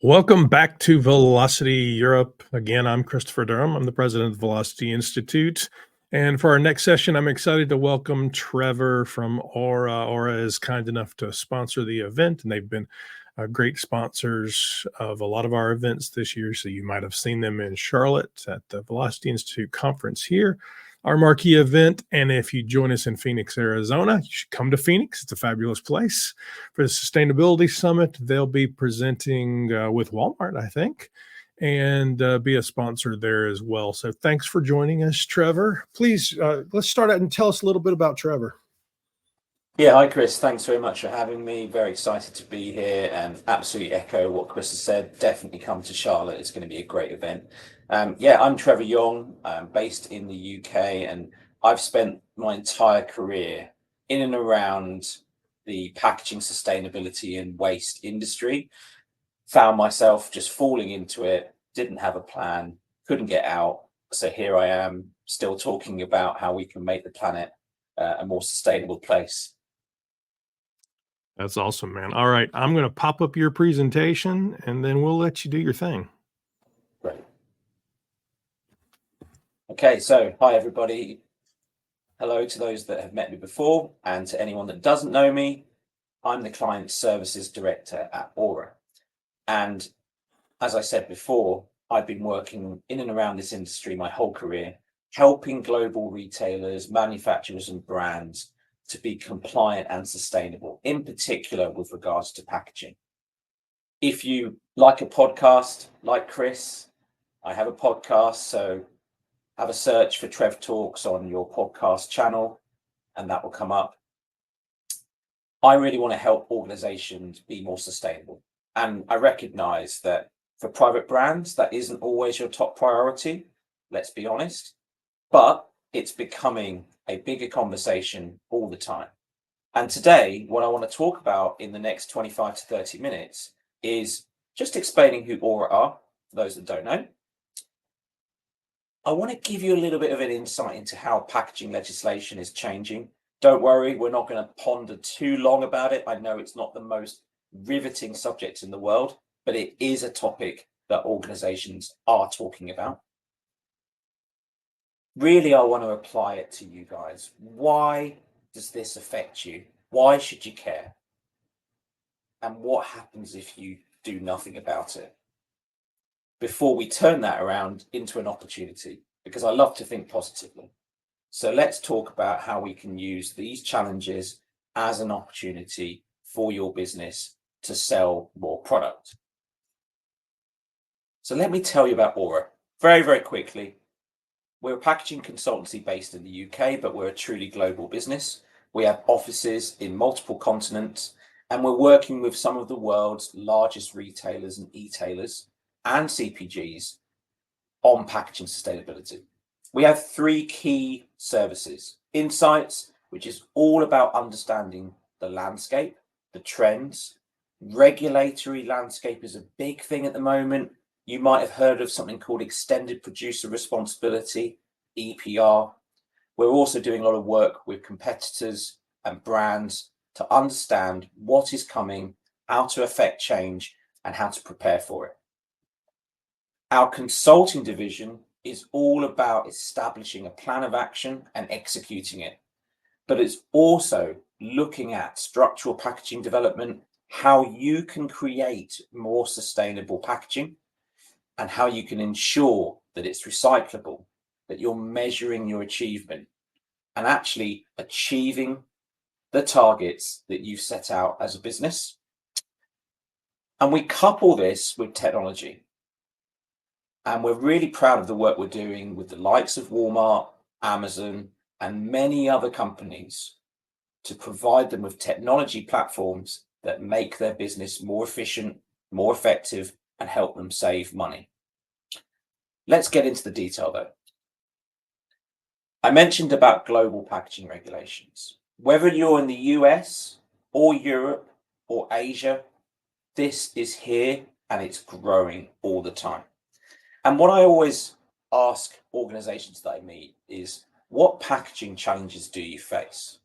Welcome back to Velocity Europe. Again, I'm Christopher Durham. I'm the president of Velocity Institute. And for our next session, I'm excited to welcome Trevor from Aura. Aura is kind enough to sponsor the event, and they've been great sponsors of a lot of our events this year. So you might have seen them in Charlotte at the Velocity Institute conference here, our marquee event. And if you join us in Phoenix, Arizona, you should come to Phoenix. It's a fabulous place for the Sustainability Summit. They'll be presenting with Walmart, I think, and be a sponsor there as well. So thanks for joining us, Trevor. Please, let's start out and tell us a little bit about Trevor. Yeah, hi Chris. Thanks very much for having me. Very excited to be here and absolutely echo what Chris has said. Definitely come to Charlotte. It's going to be a great event. Yeah, I'm Trevor Young. I'm based in the UK and I've spent my entire career in and around the packaging, sustainability and waste industry. Found myself just falling into it, didn't have a plan, couldn't get out. So here I am still talking about how we can make the planet a more sustainable place. That's awesome, man. All right, I'm going to pop up your presentation and then we'll let you do your thing. Great. Okay, so hi everybody. Hello to those that have met me before and to anyone that doesn't know me. I'm the Client Services Director at Aura. And as I said before, I've been working in and around this industry my whole career, helping global retailers, manufacturers and brands to be compliant and sustainable, in particular with regards to packaging. If you like a podcast, like Chris, I have a podcast, so have a search for Trev Talks on your podcast channel, and that will come up. I really want to help organizations be more sustainable. And I recognize that for private brands, that isn't always your top priority, let's be honest, but it's becoming a bigger conversation all the time. And today, what I want to talk about in the next 25 to 30 minutes is just explaining who Aura are, for those that don't know. I want to give you a little bit of an insight into how packaging legislation is changing. Don't worry, we're not going to ponder too long about it. I know it's not the most riveting subject in the world, but it is a topic that organizations are talking about. Really, I want to apply it to you guys. Why does this affect you? Why should you care? And what happens if you do nothing about it? Before we turn that around into an opportunity, because I love to think positively. So let's talk about how we can use these challenges as an opportunity for your business to sell more product. So let me tell you about Aura very, very quickly. We're a packaging consultancy based in the UK, but we're a truly global business. We have offices in multiple continents, and we're working with some of the world's largest retailers and e-tailers and CPGs on packaging sustainability. We have three key services. Insights, which is all about understanding the landscape, the trends. Regulatory landscape is a big thing at the moment. You might have heard of something called Extended Producer Responsibility, EPR. We're also doing a lot of work with competitors and brands to understand what is coming, how to affect change, and how to prepare for it. Our consulting division is all about establishing a plan of action and executing it, but it's also looking at structural packaging development, how you can create more sustainable packaging, and how you can ensure that it's recyclable, that you're measuring your achievement and actually achieving the targets that you've set out as a business. And we couple this with technology. And we're really proud of the work we're doing with the likes of Walmart, Amazon, and many other companies to provide them with technology platforms that make their business more efficient, more effective, and help them save money. Let's get into the detail though. I mentioned about global packaging regulations. Whether you're in the US or Europe or Asia, this is here and it's growing all the time. And what I always ask organizations that I meet is, what packaging challenges do you face?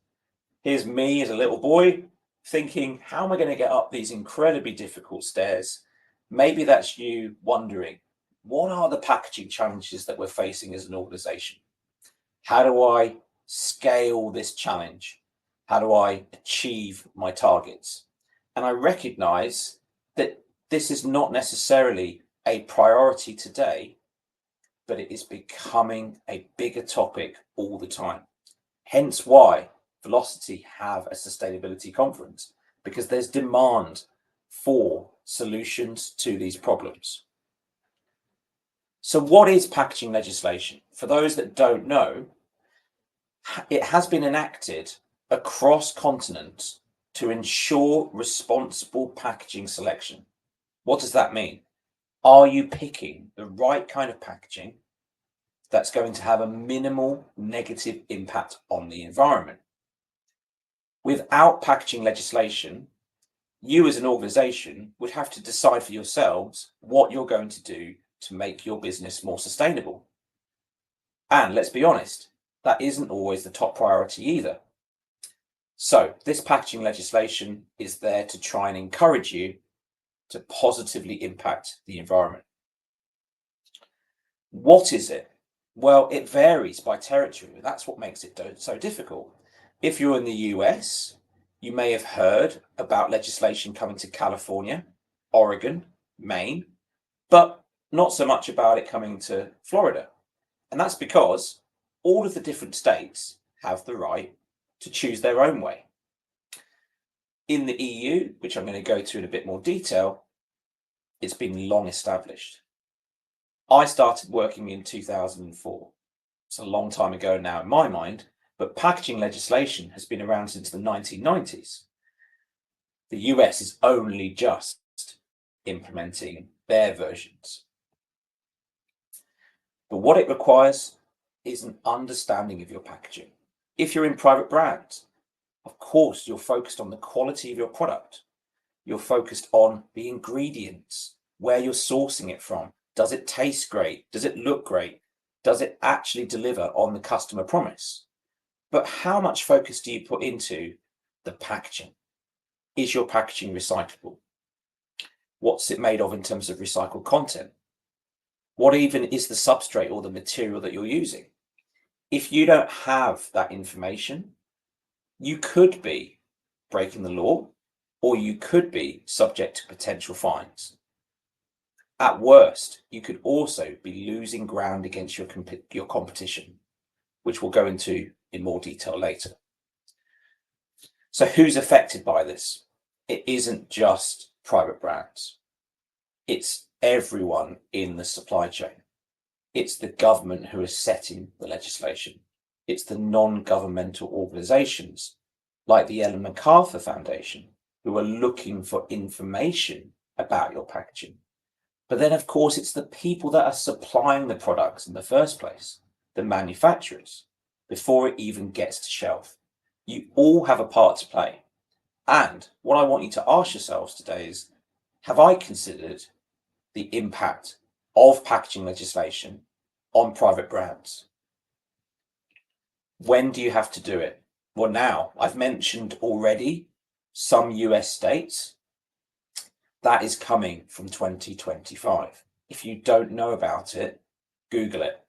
Here's me as a little boy thinking, how am I going to get up these incredibly difficult stairs? Maybe that's you wondering, what are the packaging challenges that we're facing as an organization? How do I scale this challenge? How do I achieve my targets? And I recognize that this is not necessarily a priority today, but it is becoming a bigger topic all the time. Hence why Velocity have a sustainability conference, because there's demand for solutions to these problems. So what is packaging legislation? For those that don't know, it has been enacted across continents to ensure responsible packaging selection. What does that mean? Are you picking the right kind of packaging that's going to have a minimal negative impact on the environment? Without packaging legislation, you as an organization would have to decide for yourselves what you're going to do to make your business more sustainable. And let's be honest, that isn't always the top priority either. So this packaging legislation is there to try and encourage you to positively impact the environment. What is it? Well, it varies by territory. That's what makes it so difficult. If you're in the US, you may have heard about legislation coming to California, Oregon, Maine, but not so much about it coming to Florida. And that's because all of the different states have the right to choose their own way. In the EU, which I'm going to go to in a bit more detail, it's been long established. I started working in 2004. It's a long time ago now in my mind, but packaging legislation has been around since the 1990s. The US is only just implementing their versions. But what it requires is an understanding of your packaging. If you're in private brands, of course, you're focused on the quality of your product. You're focused on the ingredients, where you're sourcing it from. Does it taste great? Does it look great? Does it actually deliver on the customer promise? But how much focus do you put into the packaging? Is your packaging recyclable? What's it made of in terms of recycled content? What even is the substrate or the material that you're using? If you don't have that information, you could be breaking the law, or you could be subject to potential fines. At worst, you could also be losing ground against your competition, which we'll go into in more detail later. So who's affected by this? It isn't just private brands. It's everyone in the supply chain. It's the government who is setting the legislation. It's the non-governmental organizations like the Ellen MacArthur Foundation who are looking for information about your packaging. But then, of course, it's the people that are supplying the products in the first place, the manufacturers, before it even gets to shelf. You all have a part to play. And what I want you to ask yourselves today is, have I considered the impact of packaging legislation on private brands? When do you have to do it? Well, now, I've mentioned already some US states. That is coming from 2025. If you don't know about it, Google it.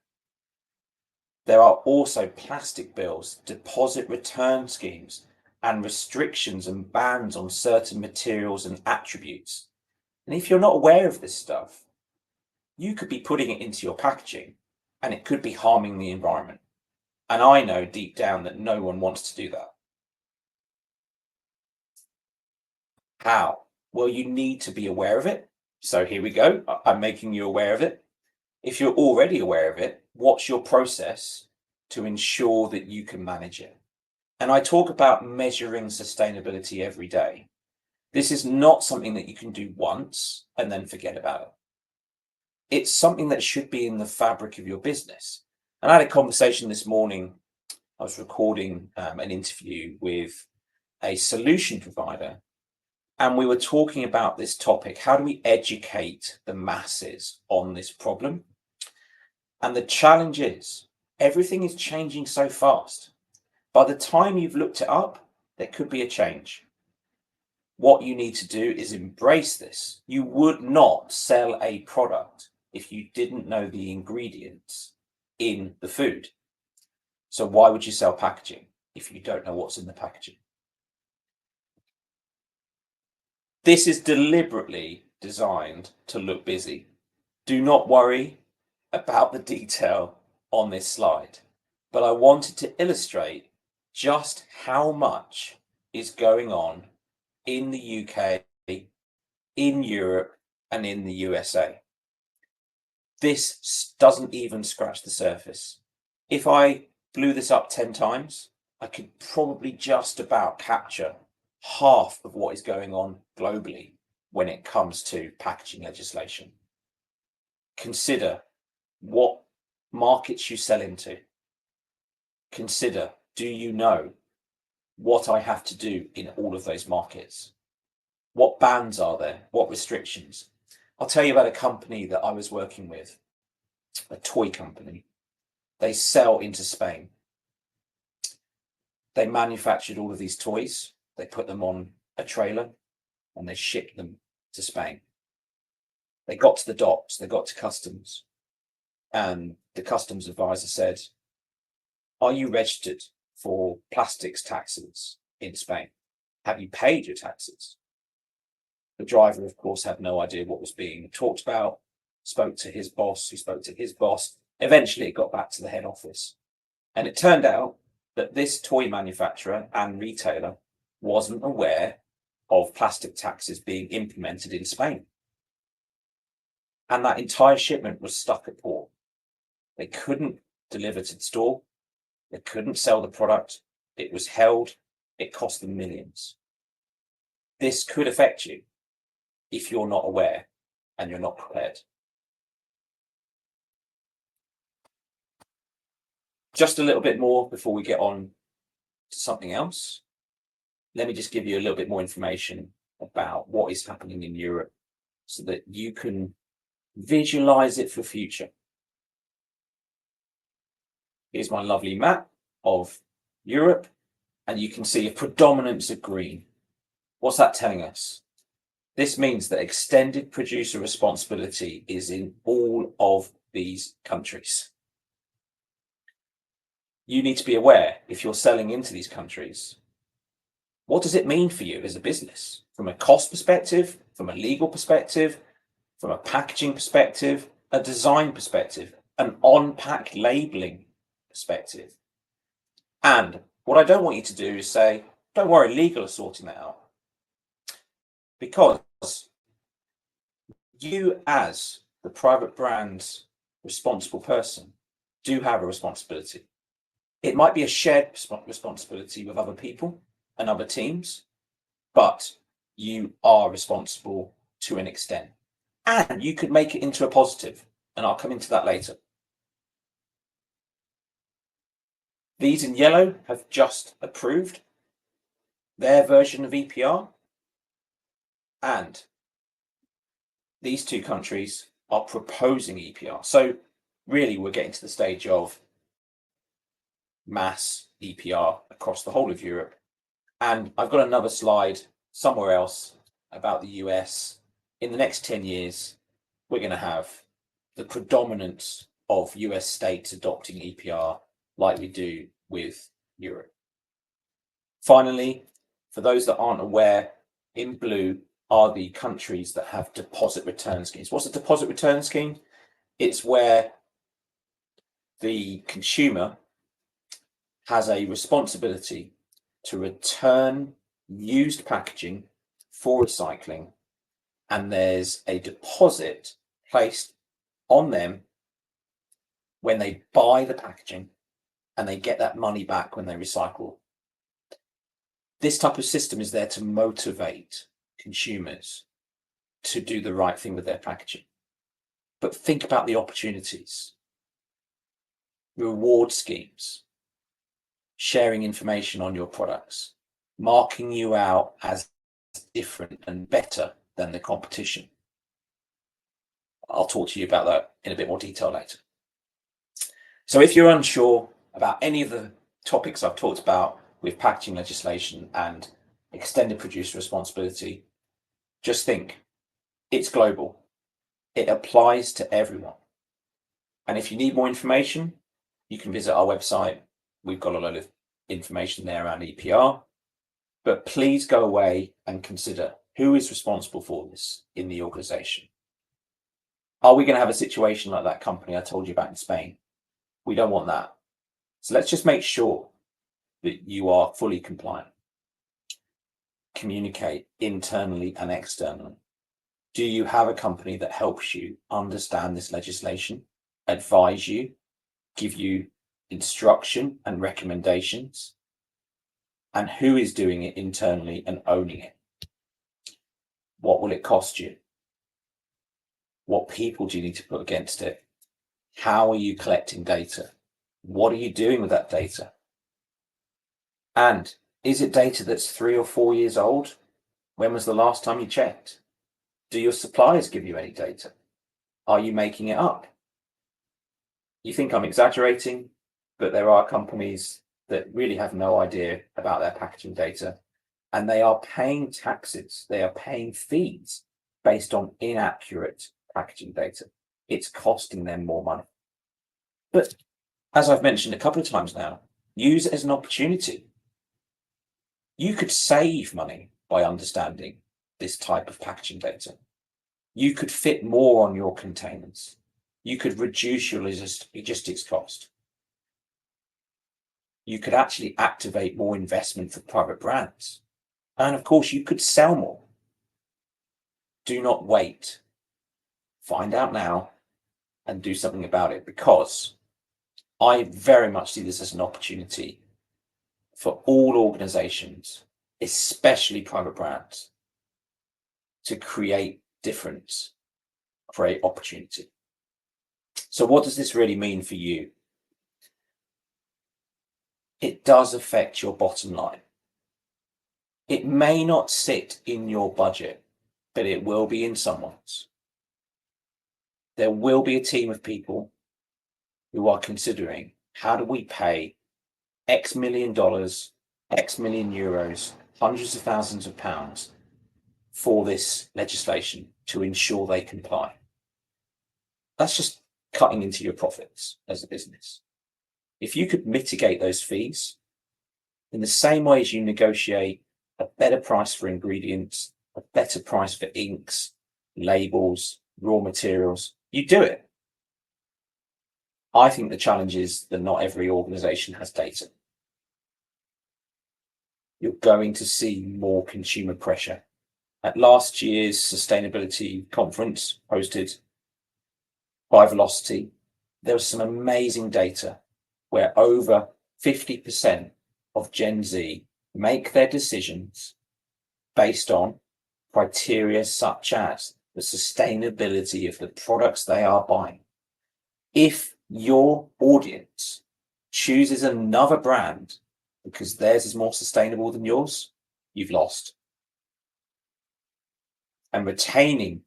There are also plastic bills, deposit return schemes, and restrictions and bans on certain materials and attributes. And if you're not aware of this stuff, you could be putting it into your packaging and it could be harming the environment. And I know deep down that no one wants to do that. How? Well, you need to be aware of it. So here we go. I'm making you aware of it. If you're already aware of it, what's your process to ensure that you can manage it? And I talk about measuring sustainability every day. This is not something that you can do once and then forget about it. It's something that should be in the fabric of your business. And I had a conversation this morning. I was recording an interview with a solution provider, and we were talking about this topic. How do we educate the masses on this problem? And the challenge is everything is changing so fast. By the time you've looked it up, there could be a change. What you need to do is embrace this. You would not sell a product if you didn't know the ingredients in the food. So why would you sell packaging if you don't know what's in the packaging? This is deliberately designed to look busy. Do not worry about the detail on this slide, but I wanted to illustrate just how much is going on in the UK, in Europe, and in the USA. This doesn't even scratch the surface. If I blew this up 10 times, I could probably just about capture half of what is going on globally when it comes to packaging legislation. Consider what markets you sell into. Consider, do you know what I have to do in all of those markets? What bans are there? What restrictions? I'll tell you about a company that I was working with, a toy company. They sell into Spain. They manufactured all of these toys. They put them on a trailer and they shipped them to Spain. They got to the docks, they got to customs, and the customs advisor said, "Are you registered for plastics taxes in Spain? Have you paid your taxes?" The driver, of course, had no idea what was being talked about, spoke to his boss, who spoke to his boss. Eventually, it got back to the head office. And it turned out that this toy manufacturer and retailer wasn't aware of plastic taxes being implemented in Spain. And that entire shipment was stuck at port. They couldn't deliver to the store. They couldn't sell the product. It was held. It cost them millions. This could affect you if you're not aware and you're not prepared. Just a little bit more before we get on to something else. Let me just give you a little bit more information about what is happening in Europe so that you can visualize it for future. Here's my lovely map of Europe, and you can see a predominance of green. What's that telling us? This means that extended producer responsibility is in all of these countries. You need to be aware, if you're selling into these countries, what does it mean for you as a business? From a cost perspective, from a legal perspective, from a packaging perspective, a design perspective, an on-pack labeling perspective. And what I don't want you to do is say, don't worry, legal are sorting that out. Because you, as the private brand's responsible person, do have a responsibility. It might be a shared responsibility with other people and other teams, but you are responsible to an extent. And you could make it into a positive, and I'll come into that later. These in yellow have just approved their version of EPR, and these two countries are proposing EPR. So really, we're getting to the stage of mass EPR across the whole of Europe. And I've got another slide somewhere else about the US. In the next 10 years, we're going to have the predominance of US states adopting EPR like we do with Europe. Finally, for those that aren't aware, in blue are the countries that have deposit return schemes. What's a deposit return scheme? It's where the consumer has a responsibility to return used packaging for recycling, and there's a deposit placed on them when they buy the packaging, and they get that money back when they recycle. This type of system is there to motivate consumers to do the right thing with their packaging. But think about the opportunities, reward schemes, sharing information on your products, marking you out as different and better than the competition. I'll talk to you about that in a bit more detail later. So if you're unsure about any of the topics I've talked about with packaging legislation and extended producer responsibility. Just think, it's global. It applies to everyone. And if you need more information, you can visit our website. We've got a lot of information there around EPR. But please go away and consider who is responsible for this in the organization. Are we going to have a situation like that company I told you about in Spain? We don't want that. So let's just make sure that you are fully compliant. Communicate internally and externally. Do you have a company that helps you understand this legislation, advise you, give you instruction and recommendations? And who is doing it internally and owning it? What will it cost you? What people do you need to put against it? How are you collecting data? What are you doing with that data? And is it data that's 3 or 4 years old? When was the last time you checked? Do your suppliers give you any data? Are you making it up? You think I'm exaggerating, but there are companies that really have no idea about their packaging data, and they are paying taxes, they are paying fees based on inaccurate packaging data. It's costing them more money. But as I've mentioned a couple of times now, use it as an opportunity. You could save money by understanding this type of packaging data. You could fit more on your containers. You could reduce your logistics cost. You could actually activate more investment for private brands. And of course, you could sell more. Do not wait. Find out now and do something about it, because I very much see this as an opportunity for all organizations, especially private brands, to create difference, create opportunity. So what does this really mean for you? It does affect your bottom line. It may not sit in your budget, but it will be in someone's. There will be a team of people who are considering, how do we pay X million dollars, X million euros, hundreds of thousands of pounds for this legislation to ensure they comply? That's just cutting into your profits as a business. If you could mitigate those fees in the same way as you negotiate a better price for ingredients, a better price for inks, labels, raw materials, you do it. I think the challenge is that not every organization has data. You're going to see more consumer pressure. At last year's sustainability conference hosted by Velocity, there was some amazing data where over 50% of Gen Z make their decisions based on criteria such as the sustainability of the products they are buying. If your audience chooses another brand because theirs is more sustainable than yours, you've lost. And retaining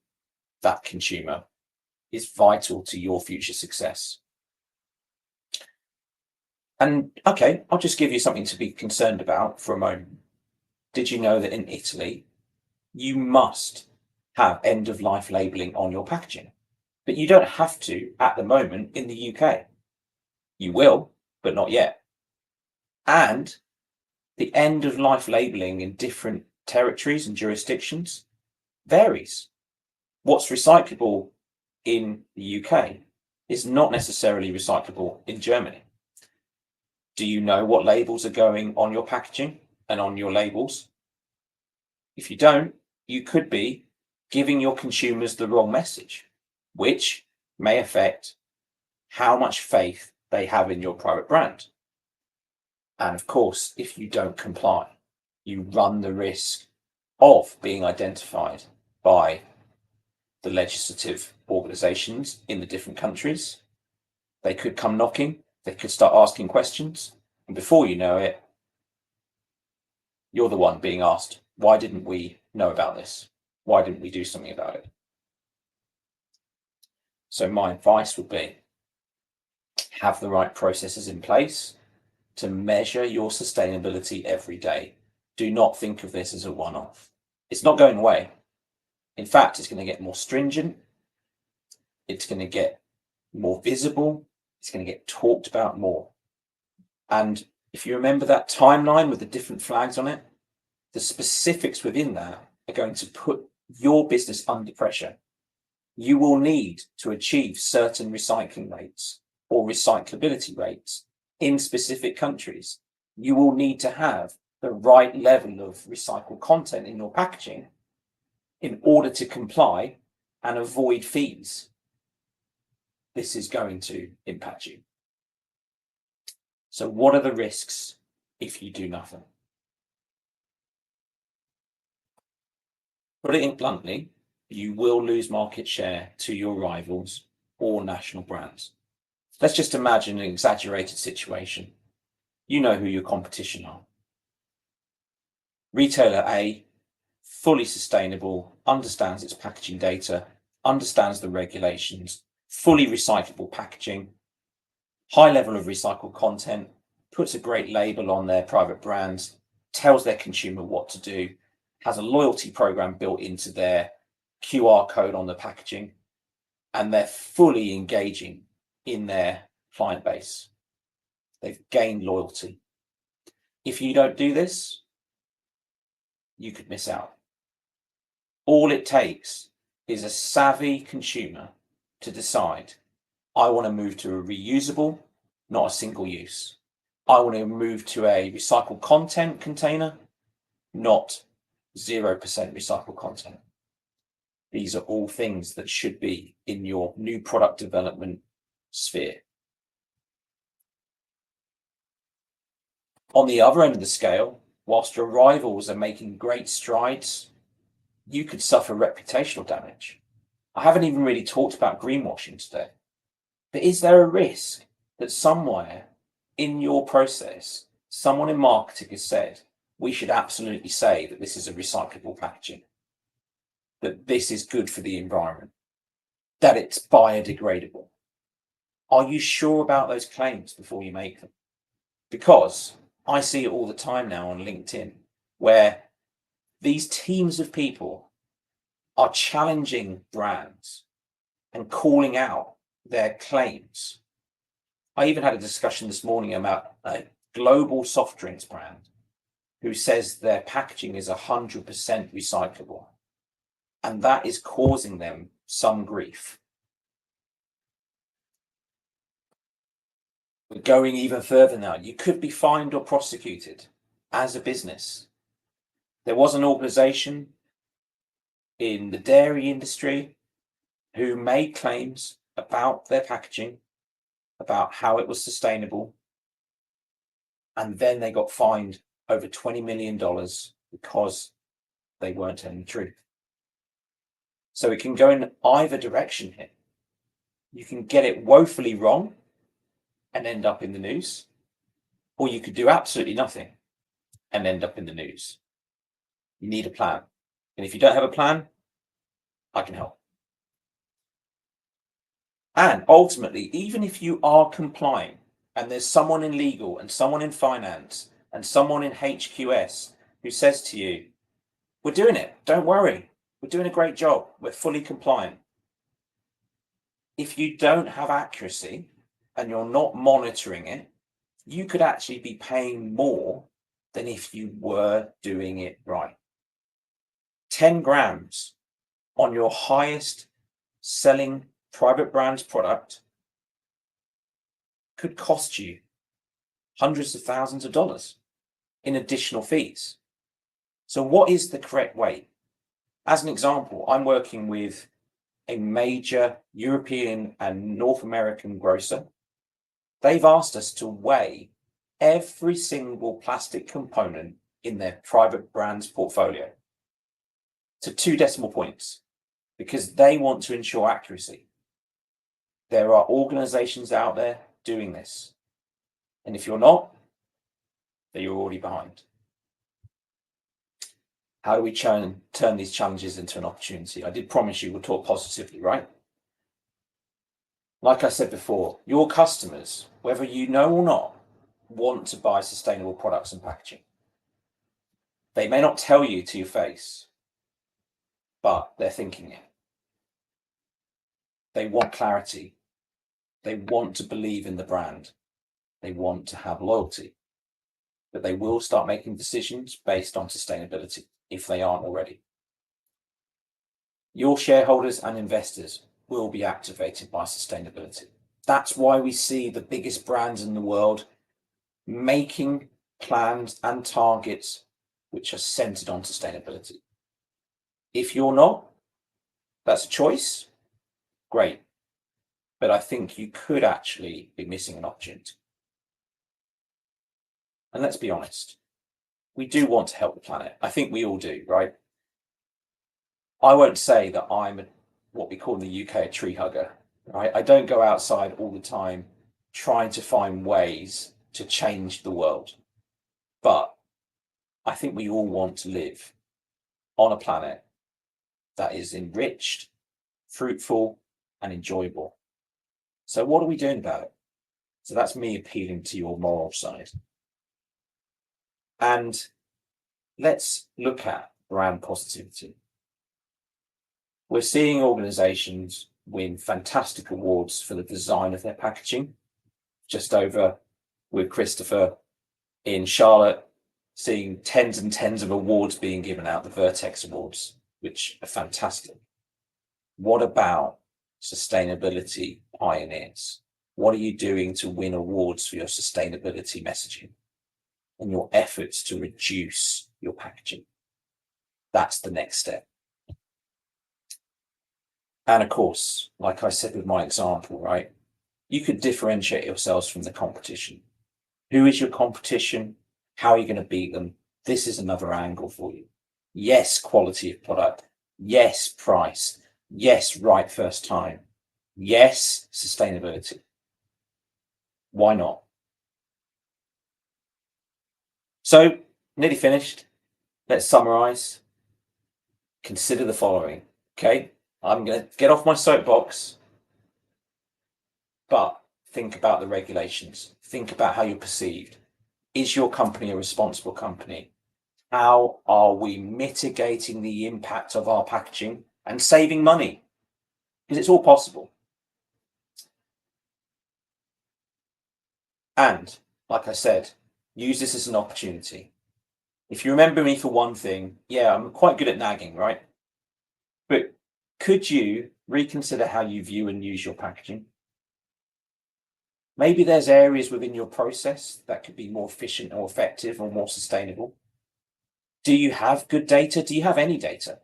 that consumer is vital to your future success. And okay, I'll just give you something to be concerned about for a moment. Did you know that in Italy, you must have end-of-life labeling on your packaging? But you don't have to at the moment in the UK. You will, but not yet. And the end-of-life labeling in different territories and jurisdictions varies. What's recyclable in the UK is not necessarily recyclable in Germany. Do you know what labels are going on your packaging and on your labels? If you don't, you could be giving your consumers the wrong message, which may affect how much faith they have in your private brand. And of course, if you don't comply, you run the risk of being identified by the legislative organizations in the different countries. They could come knocking, they could start asking questions, and before you know it, you're the one being asked, why didn't we know about this? Why didn't we do something about it? So my advice would be, have the right processes in place to measure your sustainability every day. do not think of this as a one-off. It's not going away. In fact, it's going to get more stringent. It's going to get more visible. It's going to get talked about more. And if you remember that timeline with the different flags on it, the specifics within that are going to put your business under pressure. You will need to achieve certain recycling rates or recyclability rates in specific countries. You will need to have the right level of recycled content in your packaging in order to comply and avoid fees. This is going to impact you. So what are the risks if you do nothing? Putting it bluntly, you will lose market share to your rivals or national brands. Let's just imagine an exaggerated situation. You know who your competition are. Retailer A, fully sustainable, understands its packaging data, understands the regulations, fully recyclable packaging, high level of recycled content, puts a great label on their private brands, tells their consumer what to do, has a loyalty program built into their QR code on the packaging, and they're fully engaging in their client base. They've gained loyalty. If you don't do this, you could miss out. All it takes is a savvy consumer to decide, I want to move to a reusable, not a single use. I want to move to a recycled content container, not 0% recycled content. These are all things that should be in your new product development sphere. On the other end of the scale, whilst your rivals are making great strides, you could suffer reputational damage. I haven't even really talked about greenwashing today, but is there a risk that somewhere in your process, someone in marketing has said, we should absolutely say that this is a recyclable packaging, that this is good for the environment, that it's biodegradable? Are you sure about those claims before you make them? Because I see it all the time now on LinkedIn, where these teams of people are challenging brands and calling out their claims. I even had a discussion this morning about a global soft drinks brand who says their packaging is 100% recyclable, and that is causing them some grief. We're going even further now. You could be fined or prosecuted as a business. There was an organization in the dairy industry who made claims about their packaging, about how it was sustainable, and then they got fined over $20 million because they weren't telling the truth. So it can go in either direction here. You can get it woefully wrong and end up in the news, or you could do absolutely nothing and end up in the news. You need a plan. And if you don't have a plan, I can help. And ultimately, even if you are complying and there's someone in legal and someone in finance and someone in HQS who says to you, we're doing it, don't worry, we're doing a great job, we're fully compliant. If you don't have accuracy and you're not monitoring it, you could actually be paying more than if you were doing it right. 10 grams on your highest selling private brands product could cost you hundreds of thousands of dollars in additional fees. So what is the correct weight? As an example, I'm working with a major European and North American grocer. They've asked us to weigh every single plastic component in their private brands portfolio to 2 decimal points because they want to ensure accuracy. There are organizations out there doing this. And if you're not, then you're already behind. How do we turn these challenges into an opportunity? I did promise you we'll talk positively, right? Like I said before, your customers, whether you know or not, want to buy sustainable products and packaging. They may not tell you to your face, but they're thinking it. They want clarity. They want to believe in the brand. They want to have loyalty. But they will start making decisions based on sustainability if they aren't already. Your shareholders and investors will be activated by sustainability. That's why we see the biggest brands in the world making plans and targets which are centered on sustainability. If you're not, that's a choice. Great. But I think you could actually be missing an opportunity. And let's be honest, we do want to help the planet. I think we all do, right? I won't say that I'm what we call in the UK a tree hugger, right? I don't go outside all the time trying to find ways to change the world. But I think we all want to live on a planet that is enriched, fruitful, and enjoyable. So what are we doing about it? So that's me appealing to your moral side. And let's look at brand positivity. We're seeing organizations win fantastic awards for the design of their packaging. Just over with Christopher in Charlotte, seeing tens and tens of awards being given out, the Vertex Awards, which are fantastic. What about sustainability pioneers? What are you doing to win awards for your sustainability messaging and your efforts to reduce your packaging? That's the next step. And of course, like I said with my example, right, you could differentiate yourselves from the competition. Who is your competition? How are you going to beat them? This is another angle for you. Yes, quality of product. Yes, price. Yes, right first time. Yes, sustainability. Why not? So, nearly finished. Let's summarize. Consider the following, okay? I'm going to get off my soapbox, but think about the regulations. Think about how you're perceived. Is your company a responsible company? How are we mitigating the impact of our packaging and saving money? Because it's all possible. And like I said, use this as an opportunity. If you remember me for one thing, yeah, I'm quite good at nagging, right? But could you reconsider how you view and use your packaging? Maybe there's areas within your process that could be more efficient or effective or more sustainable. Do you have good data? Do you have any data?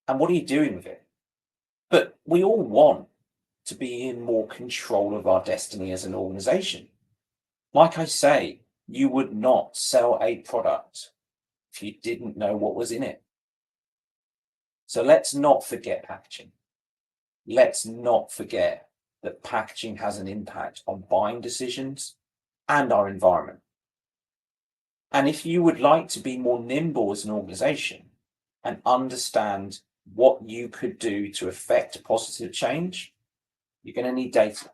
And what are you doing with it? But we all want to be in more control of our destiny as an organization. Like I say, you would not sell a product if you didn't know what was in it. So let's not forget packaging. Let's not forget that packaging has an impact on buying decisions and our environment. And if you would like to be more nimble as an organization and understand what you could do to affect a positive change, you're going to need data.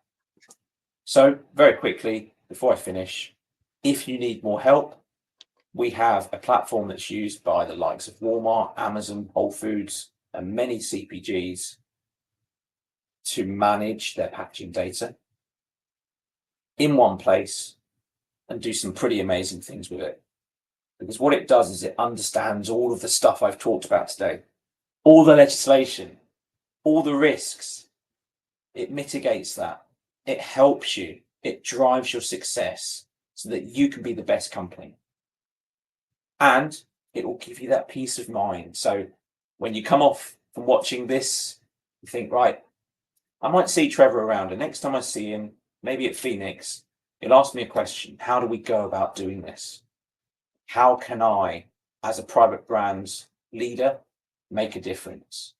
So very quickly, before I finish, if you need more help, we have a platform that's used by the likes of Walmart, Amazon, Whole Foods, and many CPGs to manage their packaging data in one place and do some pretty amazing things with it. Because what it does is it understands all of the stuff I've talked about today, all the legislation, all the risks. It mitigates that. It helps you. It drives your success so that you can be the best company. And it will give you that peace of mind. So when you come off from watching this, you think, right, I might see Trevor around, and next time I see him, maybe at Phoenix, he'll ask me a question. How do we go about doing this? How can I, as a private brands leader, make a difference?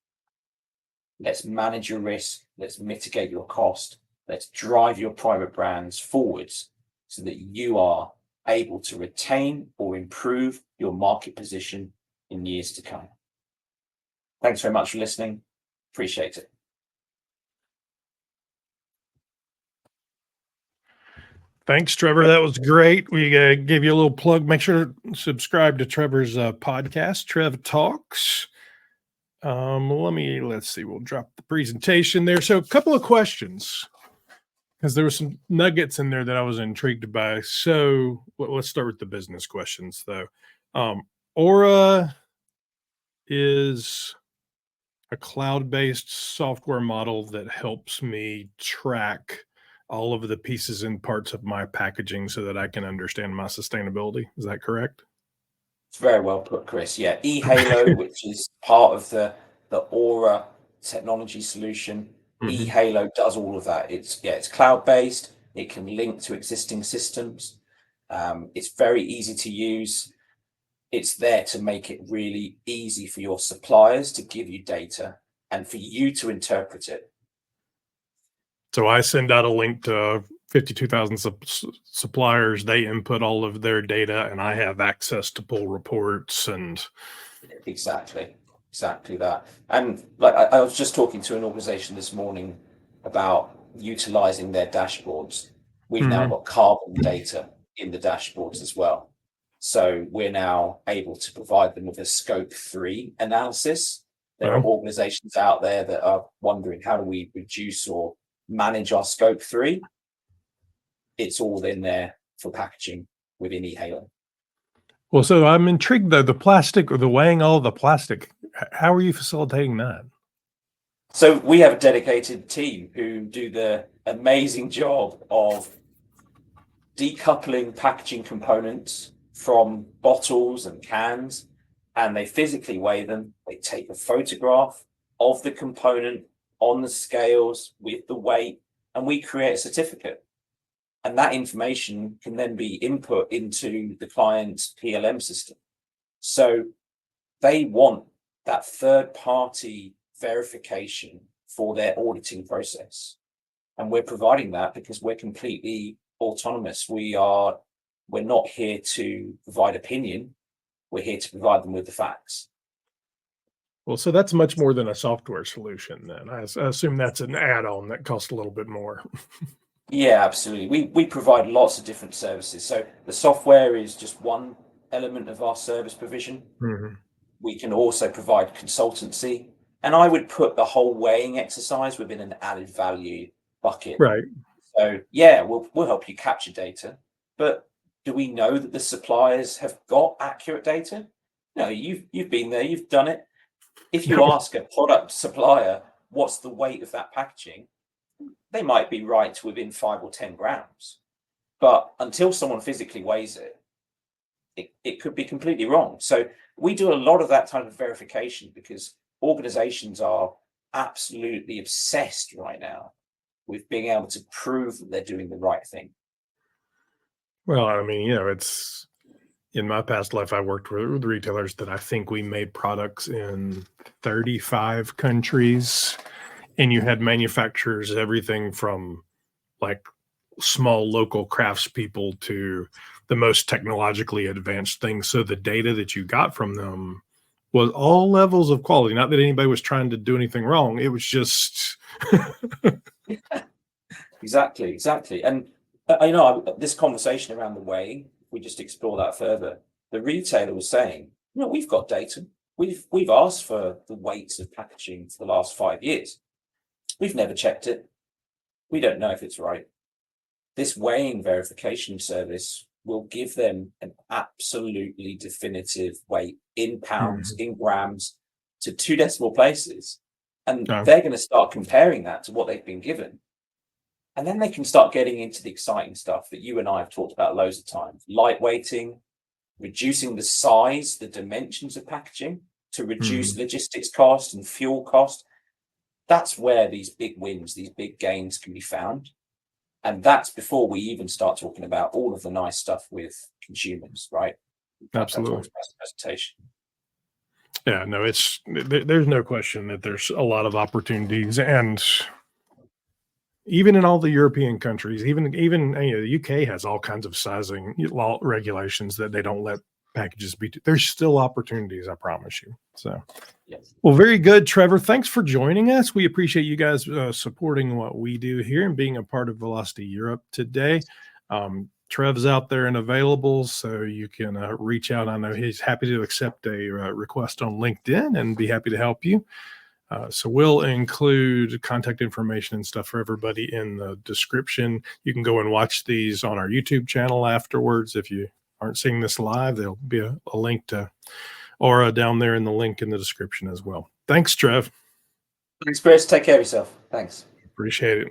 Let's manage your risk. Let's mitigate your cost. Let's drive your private brands forwards so that you are able to retain or improve your market position in years to come. Thanks very much for listening. Appreciate it. Thanks, Trevor. That was great. We gave you a little plug. Make sure to subscribe to Trevor's podcast, Trev Talks. Let's see. We'll drop the presentation there. So a couple of questions, because there were some nuggets in there that I was intrigued by. So let's start with the business questions, though. Aura is a cloud-based software model that helps me track all of the pieces and parts of my packaging so that I can understand my sustainability. Is that correct? It's very well put, Chris. Yeah, eHalo, which is part of the Aura technology solution. Mhm. eHalo does all of that. It's cloud-based. It can link to existing systems. It's very easy to use. It's there to make it really easy for your suppliers to give you data and for you to interpret it. So I send out a link to 52,000 suppliers. They input all of their data, and I have access to pull reports and Exactly that. And like I was just talking to an organization this morning about utilizing their dashboards. We've now got carbon data in the dashboards as well. So we're now able to provide them with a scope 3 analysis. There are organizations out there that are wondering, how do we reduce or manage our scope 3? It's all in there for packaging within eHalo. Well, so I'm intrigued though, the plastic or the weighing all the plastic. How are you facilitating that? So we have a dedicated team who do the amazing job of decoupling packaging components from bottles and cans, and they physically weigh them. They take a photograph of the component on the scales with the weight, and we create a certificate. And that information can then be input into the client's PLM system. So they want that third-party verification for their auditing process. And we're providing that because we're completely autonomous. We're not here to provide opinion. We're here to provide them with the facts. Well, so that's much more than a software solution then. I assume that's an add-on that costs a little bit more. Yeah, absolutely. We provide lots of different services. So the software is just one element of our service provision. We can also provide consultancy, and I would put the whole weighing exercise within an added value bucket. Right. So yeah, we'll help you capture data, but do we know that the suppliers have got accurate data? No, you've been there, you've done it. If you ask a product supplier, what's the weight of that packaging? They might be right to within 5 or 10 grams, but until someone physically weighs it could be completely wrong. So we do a lot of that type of verification because organizations are absolutely obsessed right now with being able to prove that they're doing the right thing. Well, I mean, it's in my past life, I worked with retailers that I think we made products in 35 countries, and you had manufacturers, everything from like small local craftspeople to the most technologically advanced things. So the data that you got from them was all levels of quality. Not that anybody was trying to do anything wrong. It was just Exactly. And this conversation around the weighing, we just explore that further. The retailer was saying, we've got data. We've asked for the weights of packaging for the last 5 years. We've never checked it. We don't know if it's right. This weighing verification service will give them an absolutely definitive weight in pounds, in grams, to 2 decimal places. And they're going to start comparing that to what they've been given. And then they can start getting into the exciting stuff that you and I have talked about loads of times. Lightweighting, reducing the size, the dimensions of packaging to reduce logistics cost and fuel cost. That's where these big wins, these big gains can be found. And that's before we even start talking about all of the nice stuff with consumers, right? Absolutely. Presentation. Yeah, no, there's no question that there's a lot of opportunities, and even in all the European countries, even the UK has all kinds of sizing law regulations that they don't let packages be. There's still opportunities, I promise you. So, yes. Well, very good, Trevor. Thanks for joining us. We appreciate you guys supporting what we do here and being a part of Velocity Europe today. Trev's out there and available, so you can reach out. I know he's happy to accept a request on LinkedIn and be happy to help you. So we'll include contact information and stuff for everybody in the description. You can go and watch these on our YouTube channel afterwards. If you aren't seeing this live, there'll be a link to Aura down there in the link in the description as well. Thanks, Trev. Thanks, Chris. Take care of yourself. Thanks. Appreciate it.